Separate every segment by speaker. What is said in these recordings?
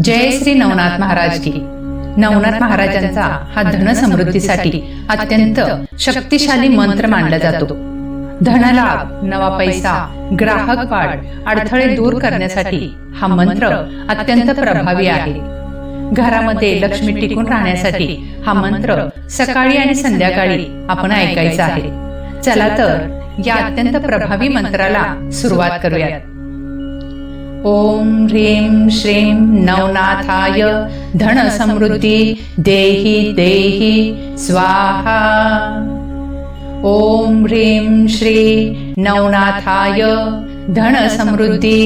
Speaker 1: जय श्री नवनाथ महाराज की। नवनाथ महाराजांचा हा धन समृद्धीसाठी अत्यंत शक्तिशाली मंत्र मानला जातो। धनलाभ, नवा पैसा, ग्राहक वाढ, अडथळे दूर करण्यासाठी हा मंत्र अत्यंत प्रभावी आहे। घरामध्ये लक्ष्मी टिकून राहण्यासाठी हा मंत्र सकाळी आणि संध्याकाळी आपण ऐकायचा आहे। चला तर या अत्यंत प्रभावी मंत्राला सुरुवात करूया। ओम ह्रीं श्रीं नवनाथाय धन समृद्धि देहि देहि स्वाहा। ओम ह्रीं श्री नवनाथाय धन समृद्धि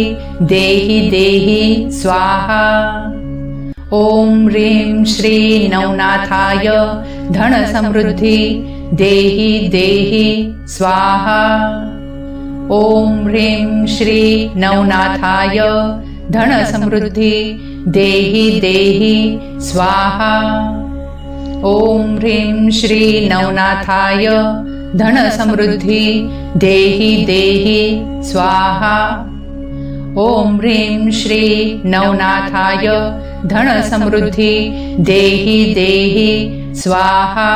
Speaker 1: देहि देहि स्वाहा। ओम ह्रीं श्री नवनाथाय धन समृद्धि देहि देहि स्वाहा। ओम ह्रीं श्री नवनाथाय धन समृद्धि देहि देहि स्वाहा। ओम ह्रीं श्री नवनाथाय धन समृद्धि देहि देहि स्वाहा। ओम ह्रीं श्री नवनाथाय धन समृद्धि देहि देहि स्वाहा।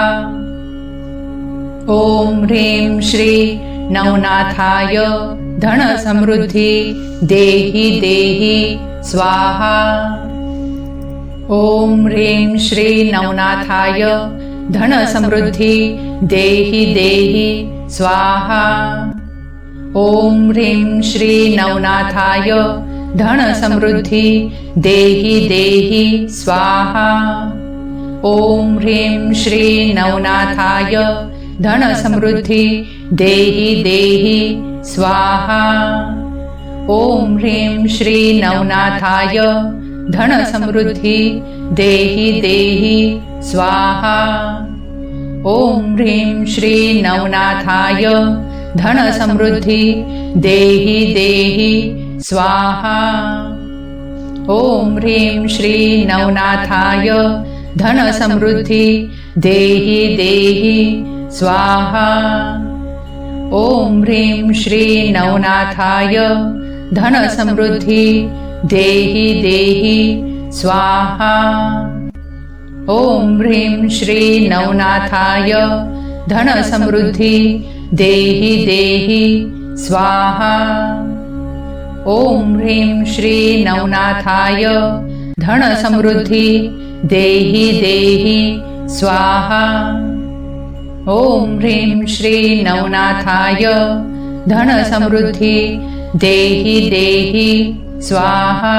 Speaker 1: ओम ह्रीं श्री नवनाथाय धन समृद्धि देहि देहि स्वाहा। ओम ह्रीं श्री नवनाथाय धन समृद्धि देहि देहि स्वाहा। ओम ह्रीं श्री नवनाथाय धन समृद्धि देहि देहि स्वाहा। ओम ह्रीं श्री नवनाथाय धन समृद्धि देहि देहि स्वाहा। ओम ह्रीं श्री नवनाथाय धन समृद्धि देहि देहि स्वाहा। ओम ह्रीं श्री नवनाथाय धन समृद्धि देहि देहि स्वाहा। ओम ह्रीं श्री नवनाथाय धन समृद्धि देहि देहि स्वाहा। ओम ह्रीं श्री नवनाथाय धन समृद्धि देहि देहि स्वाहा। ओम ह्रीं श्री नवनाथाय धन समृद्धि देहि देहि स्वाहा। ओम ह्रीं श्री नवनाथाय धन समृद्धि देहि देहि स्वाहा। ओम ह्रीं श्री नवनाथाय धन समृद्धि देहि देहि स्वाहा।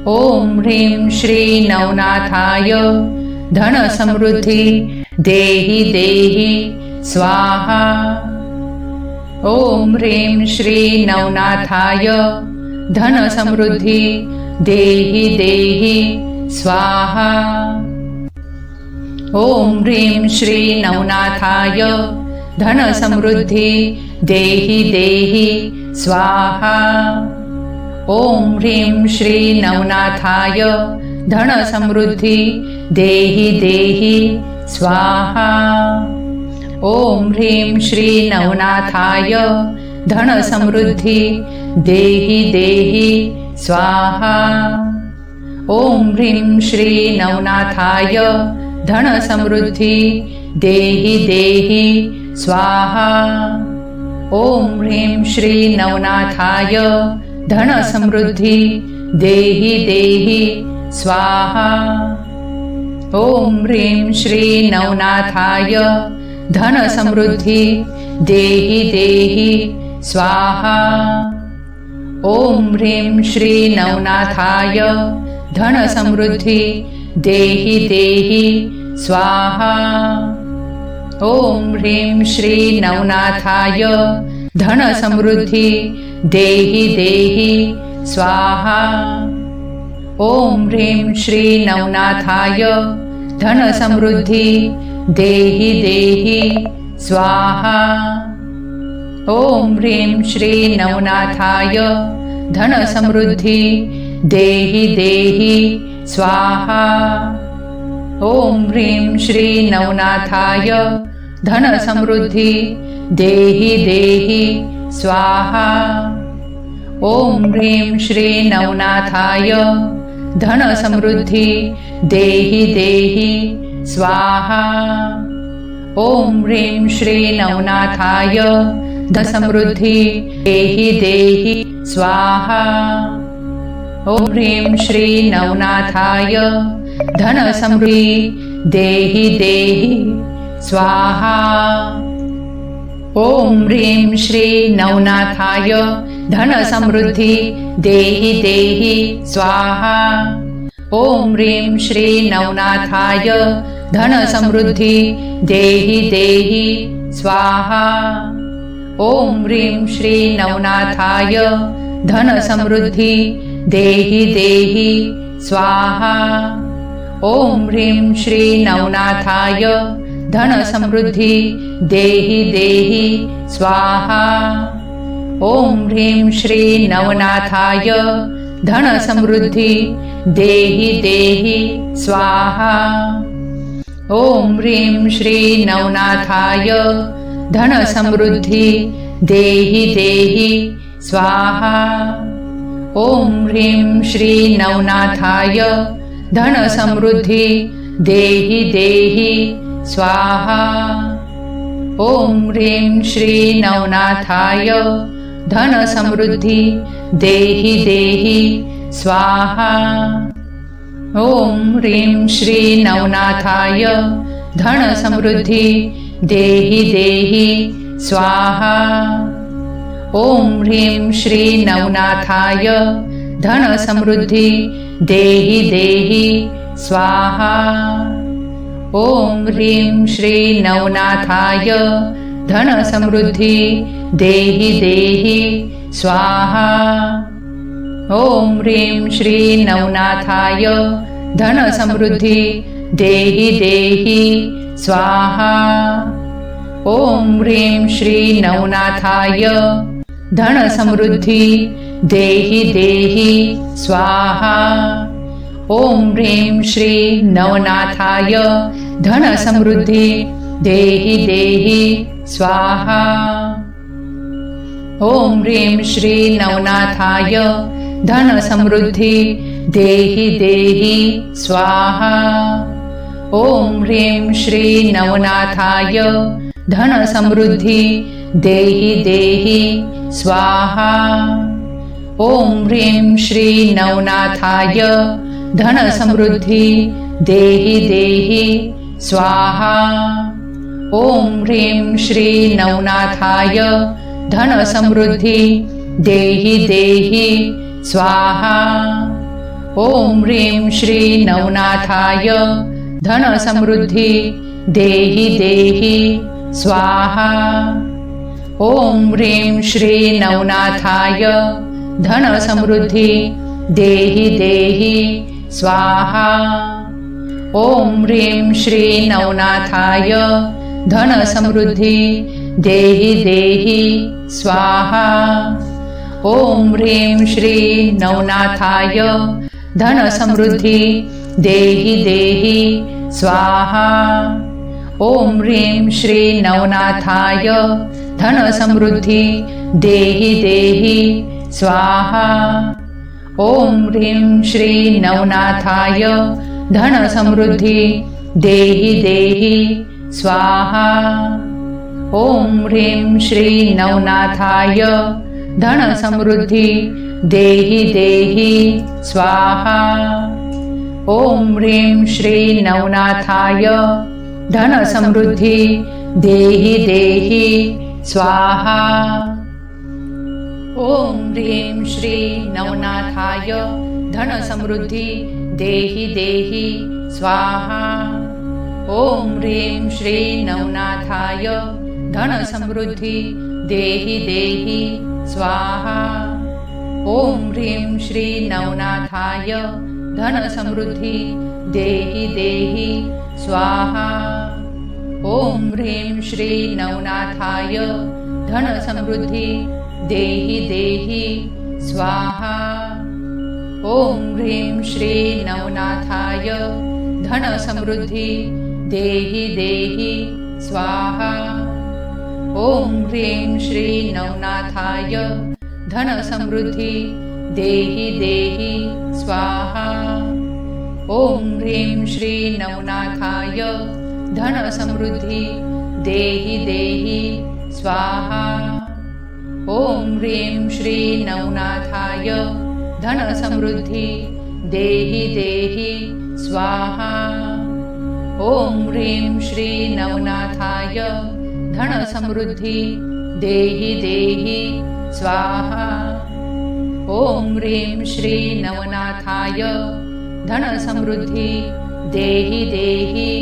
Speaker 1: ओम ह्रीं श्री नवनाथाय धन समृद्धि देहि देहि स्वाहा। ओम ह्रीं श्री नवनाथाय धन समृद्धि देहि देहि स्वाहा। ओम ह्रीं श्री नवनाथाय धन समृद्धि देहि देहि स्वाहा। ओम ह्रीं श्री नवनाथाय धन समृद्धि देहि देहि स्वाहा। ओम ह्रीं श्री नवनाथाय धन समृद्धि देहि देहि स्वाहा। ओम ह्रीं श्री नवनाथाय धन समृद्धि देहि देहि स्वाहा। ओम ह्रीं श्री नवनाथाय धन समृद्धि देहि देहि स्वाहा। ओम ह्रीं श्री नवनाथाय धन समृद्धि देहि देहि स्वाहा। ओम ह्रीं श्री नवनाथाय धन समृद्धि देहि देहि स्वाहा। ओम ह्रीं श्री नवनाथाय धन समृद्धि देहि देहि स्वाहा। ओम ह्रीं श्री नवनाथाय धन समृद्धि देहि देहि स्वाहा। ओम ह्रीं श्री नवनाथाय धन समृद्धि देहि देहि स्वाहा। ओम ह्रीं श्री नवनाथाय धन समृद्धि देहि देहि स्वाहा। ओम ह्रीं श्री नवनाथाय धन समृद्धी देहि देहि स्वाहा। ओम ह्रीं श्री नवनाथाय धन समृद्धी देहि देहि स्वाहा। ओम ह्रीं श्री नवनाथाय धन समृद्धि देहि देहि स्वाहा। ओम ह्रीं श्री नवनाथाय धन समृद्धि देहि देहि स्वाहा। ओम ह्रीं श्री नवनाथाय धन समृद्धि देहि देहि स्वाहा। ओम ह्रीं श्री नवनाथाय धन समृद्धि देहि देहि स्वाहा। ओम ह्रीं श्री नवनाथाय धन समृद्धि देहि देहि स्वाहा। ओम ह्रीं श्री नवनाथाय धन समृद्धि देहि देहि स्वाहा। ओम ह्रीं श्री नवनाथाय धन समृद्धि देहि देहि स्वाहा। ओम ह्रीं श्री नवनाथाय धन समृद्धि देहि देहि स्वाहा। ओम ह्रीं श्री नवनाथाय धन समृद्धि देहि देहि स्वाहा। ओम ह्रीं श्री नवनाथाय धन समृद्धि देहि देहि स्वाहा। ओम ह्रीं श्री नवनाथाय धन समृद्धि देहि देहि स्वाहा। ओम ह्रीं श्री नवनाथाय धन समृद्धि देहि देहि स्वाहा। ओम ह्रीं श्री नवनाथाय धन समृद्धि देहि देहि स्वाहा। ओम ह्रीं श्री नवनाथाय धन समृद्धि देहि देहि स्वाहा। ओम ह्रीं श्री नवनाथाय धन समृद्धि देहि देहि स्वाहा। ओम ह्रीं श्री नवनाथाय धन समृद्धि देहि देहि स्वाहा। ओम ह्रीं श्री नवनाथाय धन समृद्धि देहि देहि स्वाहा। ओम ह्रीं श्री नवनाथाय धन समृद्धि देहि देहि स्वाहा। ओम ह्रीं श्री नवनाथाय धन समृद्धि देहि देहि स्वाहा। ओम ह्रीं श्री नवनाथाय धन समृद्धि देहि देहि स्वाहा। ओम ह्रीं श्री नवनाथाय धन समृद्धि देहि देहि स्वाहा। ओम ह्रीं श्री नवनाथाय धन समृद्धि देहि देहि स्वाहा। ओम ह्रीं श्री नवनाथाय धन समृद्धि देहि देहि स्वाहा। ओम ह्रीं श्री नवनाथाय धन समृद्धि देहि देहि स्वाहा। ओम ह्रीं श्री नवनाथाय धन समृद्धि देहि देहि स्वाहा। ओम ह्रीं श्री नवनाथाय धन समृद्धि देहि देहि स्वाहा। ओम ह्रीं श्री नवनाथाय धन समृद्धि देहि देहि स्वाहा। ओम ह्रीं श्री नवनाथाय धन समृद्धि देहि देहि स्वाहा। ओम ह्रीं श्री नवनाथाय धन समृद्धि देहि देहि स्वाहा। ओम ह्रीं श्री नवनाथाय धन समृद्धि देहि देहि स्वाहा। ओम ह्रीं श्री नवनाथाय धन समृद्धि देहि देहि स्वाहा। ओम ह्रीं श्री नवनाथाय धन समृद्धि देहि देहि स्वाहा। ओम ह्रीं श्री नवनाथाय धन समृद्धि देहि देहि स्वाहा। ओम ह्रीं श्री नवनाथाय धन समृद्धी देहि देहि स्वाहा। ओम ह्रीं श्री नवनाथाय धन समृद्धी देहि देहि स्वाहा। ओम ह्रीं श्री नवनाथाय धन समृद्धी देहि देहि स्वाहा। ओम ह्रीं श्री नवनाथाय धन समृद्धी देहि देहि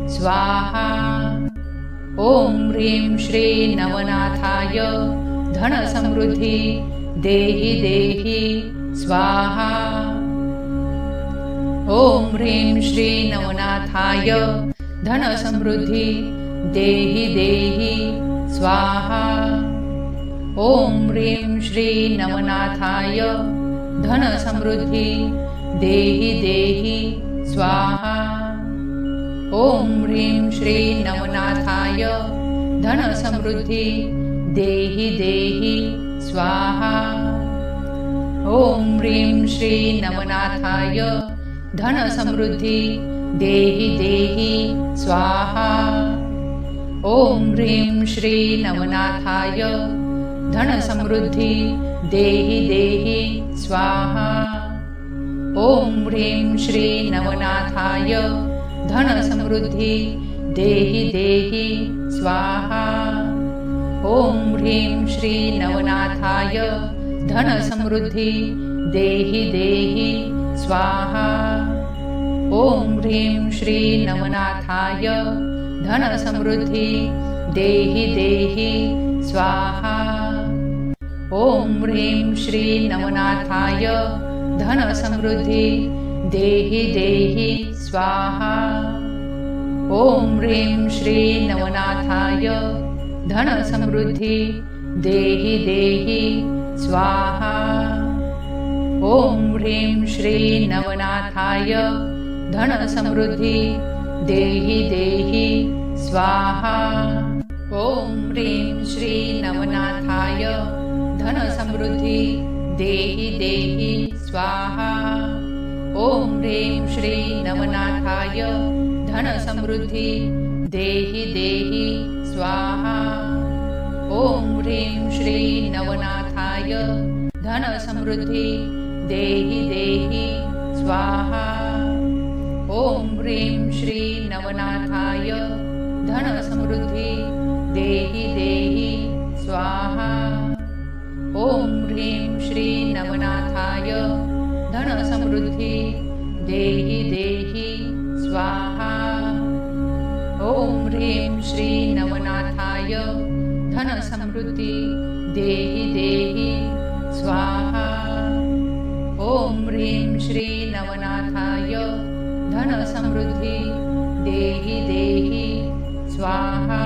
Speaker 1: स्वाहा। ओम ह्रीं श्री नवनाथाय धन समृद्धी देहि देहि स्वाहा। ओम ह्रीं श्री नवनाथाय धन समृद्धी देहि देहि स्वाहा। ओम ह्रीं श्री नवनाथाय धन समृद्धी देहि देहि स्वाहा। ओम ह्रीं श्री नवनाथाय धन समृद्धी देहि देहि स्वाहा। ओम ह्रीं श्री नवनाथाय धन समृद्धी देहि देहि स्वाहा। ओम ह्रीं श्री नवनाथाय धन समृद्धी देहि देहि स्वाहा। ओम ह्रीं श्री नवनाथाय धन समृद्धी देहि देहि स्वाहा। ओम ह्रीं श्री नवनाथाय धन समृद्धी देहि देहि स्वाहा। ओम ह्रीं श्री नवनाथाय धन समृद्धी देहि देहि स्वाहा। ओम ह्रीं श्री नवनाथाय धन समृद्धी देहि देहि स्वाहा। ओम ह्रीं श्री नवनाथाय धन समृद्धी देहि देहि स्वाहा। ओम ह्रीं श्री नवनाथाय धन समृद्धी देहि देहि स्वाहा। ओम ह्रीं श्री नवनाथाय धन समृद्धी देहि देहि स्वाहा। ओम ह्रीं श्री नवनाथाय धन समृद्धी देहि देहि स्वाहा। ओम ह्रीं श्री नवनाथाय धन समृद्धी देहि देहि स्वाहा। ओम ह्रीं श्री नवनाथाय धन समृद्धी देहि देहि स्वाहा। ओम ह्रीं श्री नवनाथाय धन समृद्धी देहि देहि स्वाहा। ओम ह्रीं श्री नवनाथाय धन समृद्धी देहि देहि स्वाहा। ओम ह्रीं श्री नवनाथाय धन समृद्धी देहि देहि स्वाहा।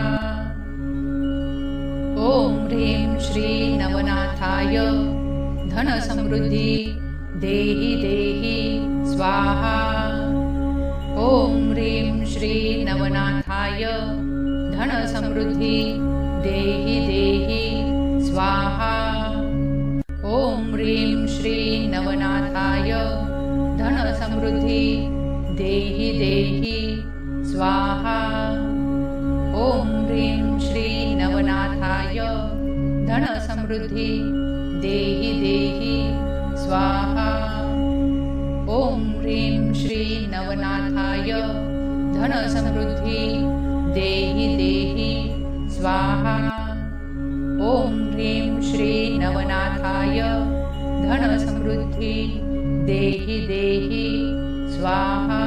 Speaker 1: ओम ह्रीं श्री नवनाथाय धन समृद्धी देहि देहि स्वाहा। ओम ह्रीं श्री नवनाथाय धन समृद्धी देहि देहि स्वाहा। ओम ह्रीं श्री नवनाथाय धन समृद्धी देहि देहि स्वाहा। ओम ह्रीं श्री नवनाथाय धन समृद्धी देहि देहि स्वाहा। ओम ह्रीं श्री नवनाथाय धन समृद्धी देहि देहि स्वाहा। ओम ह्रीं श्री नवनाथाय धन समृद्धी देहि देहि स्वाहा।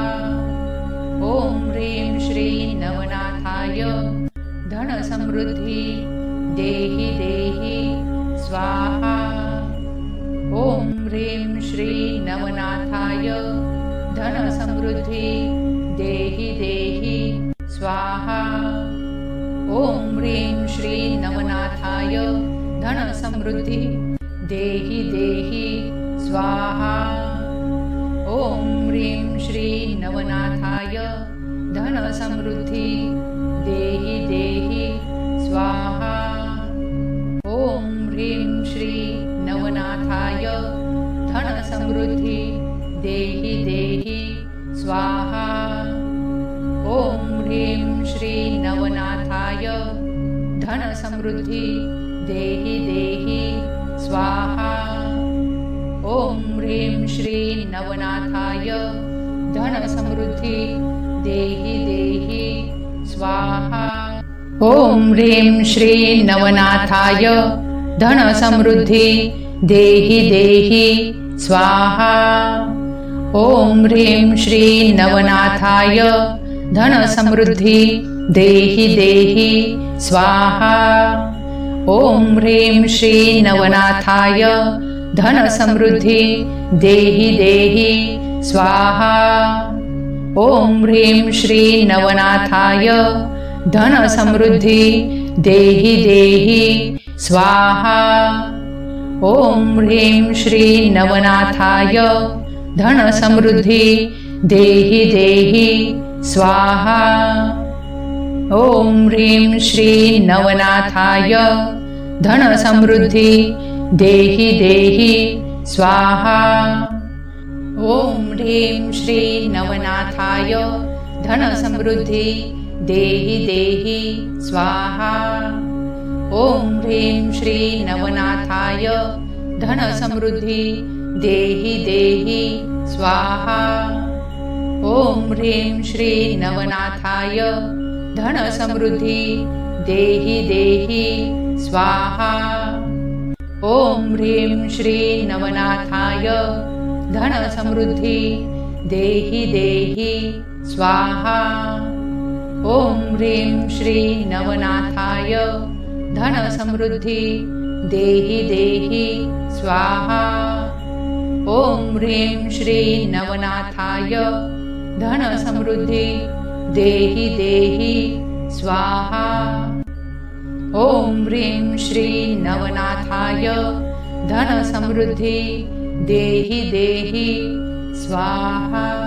Speaker 1: ओम ह्रीं श्री नवनाथाय धन समृद्धी देहि देहि स्वाहा। ओम ह्रीं श्री नवनाथाय धन समृद्धी देहि देहि स्वाहा। ओम ह्रीं श्री नवनाथाय धन समृद्धी देहि देहि स्वाहा। ओम ह्रीं श्री नवनाथाय धन समृद्धी देहि देहि स्वाहा। ओम ह्रीं श्री नवनाथाय धन समृद्धी देहि देहि स्वाहा। ओम ह्रीं श्री नवनाथाय धन समृद्धी देहि देहि स्वाहा। ओम ह्रीं श्री नवनाथाय धन समृद्धी देहि देहि स्वाहा। ओम ह्रीं श्री नवनाथाय धन समृद्धी देहि देहि स्वाहा। ओम ह्रीं श्री नवनाथाय धन समृद्धी देहि देहि स्वाहा। ओम ह्रीं श्री नवनाथाय धन समृद्धी देहि देहि स्वाहा। ओम ह्रीं श्री नवनाथाय धन समृद्धी देहि देहि स्वाहा। ओम ह्रीं श्री नवनाथाय धन समृद्धी देहि देहि स्वाहा। ओम ह्रीं श्री नवनाथाय धन समृद्धी देहि देहि स्वाहा। ओम ह्रीं श्री नवनाथाय धन समृद्धी देहि देहि स्वाहा। ओम ह्रीं श्री नवनाथाय धन समृद्धी देहि देहि स्वाहा। ओम ह्रीं श्री नवनाथाय धन समृद्धी देहि देहि स्वाहा। ओम ह्रीं श्री नवनाथाय धन समृद्धी देहि देहि स्वाहा। ओम ह्रीं श्री नवनाथाय धन समृद्धी देहि देहि स्वाहा। ओम ह्रीं श्री नवनाथाय धन समृद्धी देहि देहि स्वाहा। ओम ह्रीं श्री नवनाथाय धन समृद्धी देहि देहि स्वाहा।